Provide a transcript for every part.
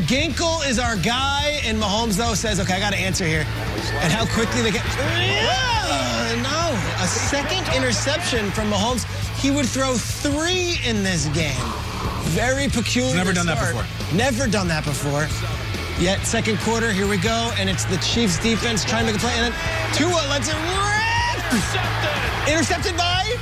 Ginkle is our guy, and Mahomes, though, says, okay, I got to answer here. And how quickly they get... No, a second interception from Mahomes. He would throw 3 in this game. Very peculiar. Never done that before. Never done that before. Yet, second quarter, here we go, and it's the Chiefs' defense trying to make a play, and then Tua lets it rip! Intercepted by...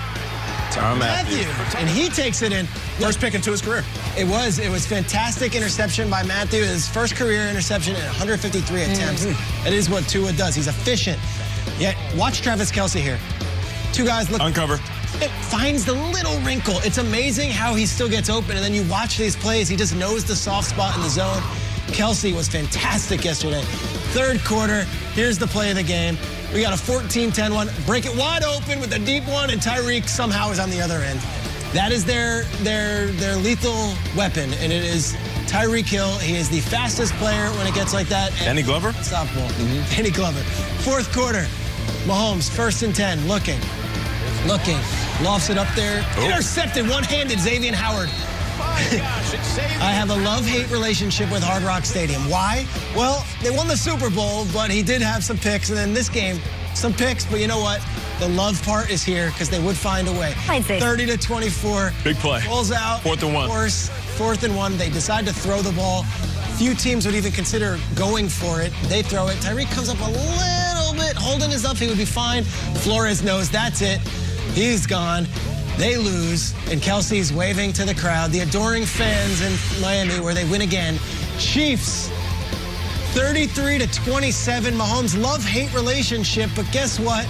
Matthew. And he takes it in. First pick into his career. It was fantastic interception by Matthew. His first career interception in 153 attempts. That is what Tua does. He's efficient. Yet, watch Travis Kelce here. 2 guys look. Uncover. It finds the little wrinkle. It's amazing how he still gets open. And then you watch these plays. He just knows the soft spot in the zone. Kelce was fantastic yesterday. Third quarter, here's the play of the game. We got a 14-10 one. Break it wide open with a deep one, and Tyreek somehow is on the other end. That is their lethal weapon, and it is Tyreek Hill. He is the fastest player when it gets like that. Danny Glover? Unstoppable. Danny Glover. Fourth quarter, Mahomes, 1st and 10, looking. Lofts it up there. Intercepted, one-handed, Xavier Howard. I have a love-hate relationship with Hard Rock Stadium. Why? Well, they won the Super Bowl, but he did have some picks. And then this game, some picks, but you know what? The love part is here because they would find a way. 30-24. Big play. Rolls out. 4th and 1. 4th and 1. They decide to throw the ball. Few teams would even consider going for it. They throw it. Tyreek comes up a little bit. Holden is up. He would be fine. Flores knows that's it. He's gone. They lose, and Kelce's waving to the crowd. The adoring fans in Miami, where they win again. Chiefs, 33-27. Mahomes love-hate relationship, but guess what?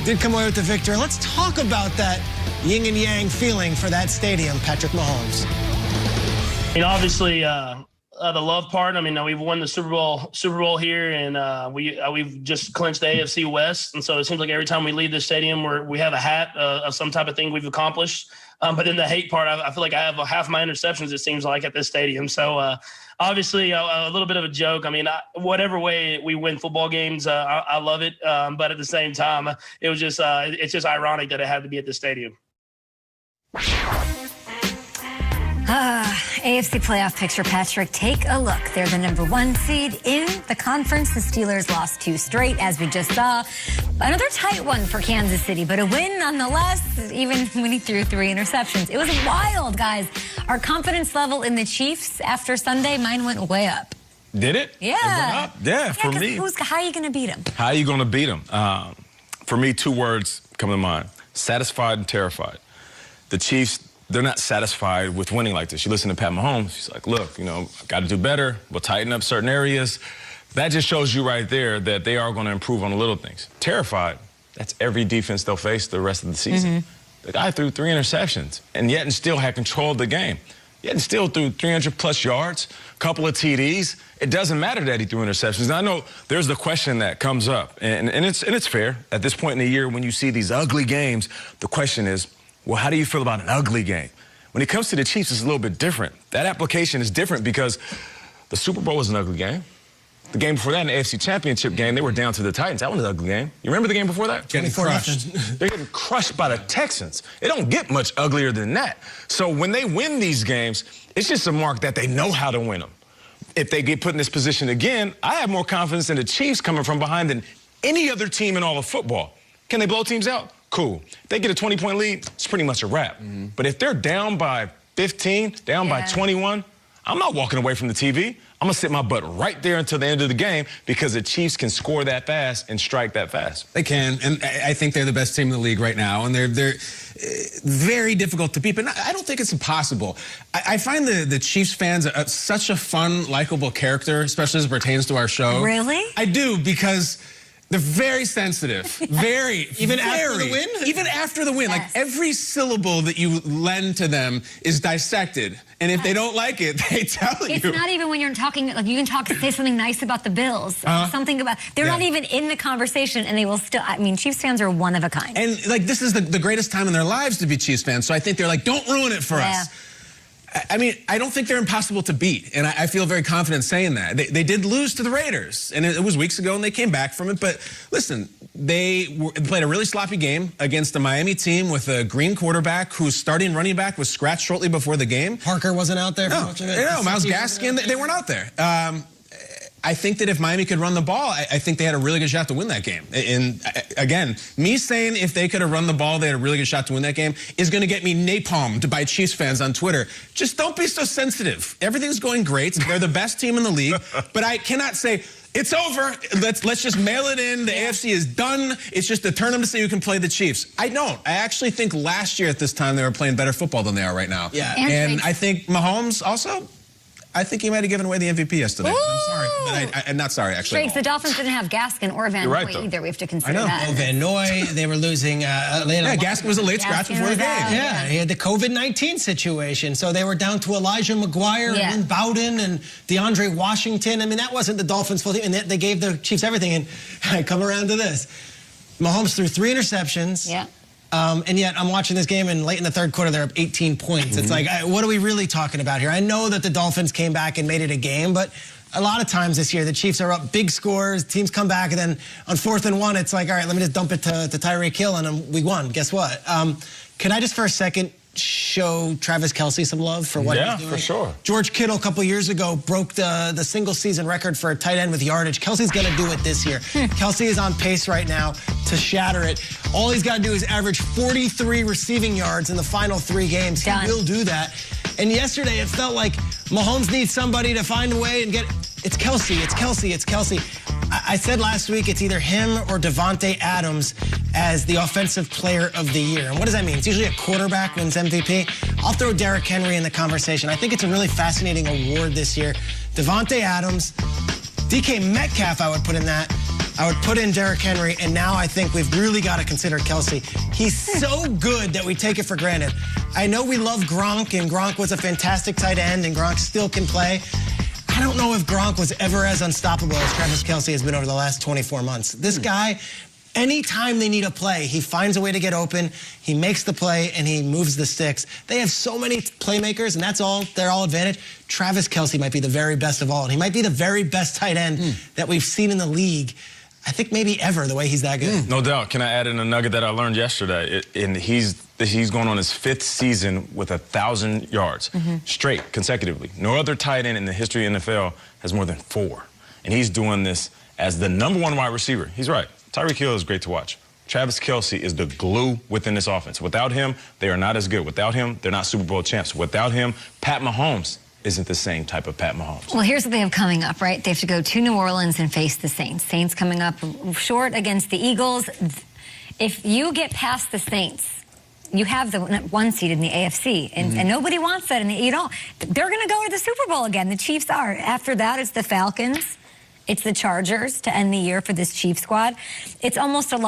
Did come away with the victory. Let's talk about that yin and yang feeling for that stadium, Patrick Mahomes. Obviously, the love part. We've won the Super Bowl here, and we've just clinched the AFC West. And so it seems like every time we leave the stadium, we have a hat of some type of thing we've accomplished. But then the hate part, I feel like I have half my interceptions, it seems like, at this stadium. So obviously a little bit of a joke. Whatever way we win football games, I love it. But at the same time, it was just it's just ironic that it had to be at the stadium. AFC playoff picture, Patrick. Take a look. They're the #1 seed in the conference. The Steelers lost 2 straight, as we just saw. Another tight one for Kansas City, but a win nonetheless, even when he threw 3 interceptions. It was wild, guys. Our confidence level in the Chiefs after Sunday, mine went way up. Did it? Yeah. Yeah, for me. How are you going to beat him? How are you going to beat him? For me, 2 words come to mind. Satisfied and terrified. The Chiefs, they're not satisfied with winning like this. You listen to Pat Mahomes, he's like, look, I've got to do better. We'll tighten up certain areas. That just shows you right there that they are going to improve on the little things. Terrified, that's every defense they'll face the rest of the season. The guy threw 3 interceptions, and yet and still had control of the game. Yet and still threw 300-plus yards, a couple of TDs. It doesn't matter that he threw interceptions. And I know there's the question that comes up, and it's fair. At this point in the year, when you see these ugly games, the question is, well, how do you feel about an ugly game? When it comes to the Chiefs, it's a little bit different. That application is different because the Super Bowl was an ugly game. The game before that, in the AFC Championship game, they were down to the Titans. That was an ugly game. You remember the game before that? Getting crushed. They're getting crushed by the Texans. It don't get much uglier than that. So when they win these games, it's just a mark that they know how to win them. If they get put in this position again, I have more confidence in the Chiefs coming from behind than any other team in all of football. Can they blow teams out? Cool. If they get a 20-point lead, it's pretty much a wrap. But if they're down by 15, down by 21, I'm not walking away from the TV. I'm going to sit my butt right there until the end of the game because the Chiefs can score that fast and strike that fast. They can, and I think they're the best team in the league right now, and they're very difficult to beat, but I don't think it's impossible. I find the Chiefs fans such a fun, likable character, especially as it pertains to our show. Really? I do, because they're very sensitive. Very. Even after the win? Even after the win. Yes. Like, every syllable that you lend to them is dissected. And if they don't like it, they tell you. It's not even when you're talking, like, you can say something nice about the Bills. Something about, they're not even in the conversation, and they will still, Chiefs fans are one of a kind. And, like, this is the greatest time in their lives to be Chiefs fans. So I think they're like, don't ruin it for us. I mean, I don't think they're impossible to beat, and I feel very confident saying that. They did lose to the Raiders, and it was weeks ago, and they came back from it. But listen, they played a really sloppy game against a Miami team with a green quarterback whose starting running back was scratched shortly before the game. Parker wasn't out there for much of it. No, Myles Gaskin, they weren't out there. I think that if Miami could run the ball, I think they had a really good shot to win that game. And again, me saying if they could have run the ball, they had a really good shot to win that game is going to get me napalmed by Chiefs fans on Twitter. Just don't be so sensitive. Everything's going great. They're the best team in the league. But I cannot say, it's over. Let's just mail it in. The AFC is done. It's just a turn to see who can play the Chiefs. I don't. I actually think last year at this time they were playing better football than they are right now. Yeah. And I think Mahomes also, I think he might have given away the MVP yesterday. Ooh. I'm sorry, but I'm not sorry, actually. Drakes, the Dolphins didn't have Gaskin or Van Noy either. We have to consider that. Oh, Van Noy, they were losing. Gaskin was a late scratch before the game. Yeah, he had the COVID-19 situation, so they were down to Elijah McGuire and Bowden and DeAndre Washington. I mean, that wasn't the Dolphins' full team, and they gave the Chiefs everything. And I come around to this. Mahomes threw 3 interceptions. Yeah. And yet I'm watching this game, and late in the third quarter, they're up 18 points. It's like, what are we really talking about here? I know that the Dolphins came back and made it a game, but a lot of times this year, the Chiefs are up big scores, teams come back, and then on 4th and 1, it's like, all right, let me just dump it to Tyreek Hill, and we won. Guess what? Can I just for a second show Travis Kelce some love for what he's doing? Yeah, for sure. George Kittle a couple years ago broke the single-season record for a tight end with yardage. Kelce's going to do it this year. Kelce is on pace right now to shatter it. All he's got to do is average 43 receiving yards in the final 3 games. He will do that. And yesterday, it felt like Mahomes needs somebody to find a way and get... It's Kelce, it's Kelce, it's Kelce. I said last week it's either him or Davante Adams as the offensive player of the year. And what does that mean? It's usually a quarterback wins MVP. I'll throw Derrick Henry in the conversation. I think it's a really fascinating award this year. Davante Adams, DK Metcalf I would put in that. I would put in Derrick Henry, and now I think we've really got to consider Kelce. He's so good that we take it for granted. I know we love Gronk, and Gronk was a fantastic tight end, and Gronk still can play. I don't know if Gronk was ever as unstoppable as Travis Kelce has been over the last 24 months. This guy, anytime they need a play, he finds a way to get open, he makes the play, and he moves the sticks. They have so many playmakers, and that's all their all advantage. Travis Kelce might be the very best of all, and he might be the very best tight end that we've seen in the league. I think maybe ever, the way he's that good. No doubt. Can I add in a nugget that I learned yesterday? And he's going on his 5th season with 1,000 yards straight, consecutively. No other tight end in the history of the NFL has more than 4. And he's doing this as the #1 wide receiver. He's right. Tyreek Hill is great to watch. Travis Kelce is the glue within this offense. Without him, they are not as good. Without him, they're not Super Bowl champs. Without him, Pat Mahomes isn't the same type of Pat Mahomes. Well, here's what they have coming up, right? They have to go to New Orleans and face the Saints. Saints coming up short against the Eagles. If you get past the Saints, you have the 1 seed in the AFC, and nobody wants that. And you don't. They're going to go to the Super Bowl again. The Chiefs are. After that, it's the Falcons. It's the Chargers to end the year for this Chiefs squad. It's almost a lot.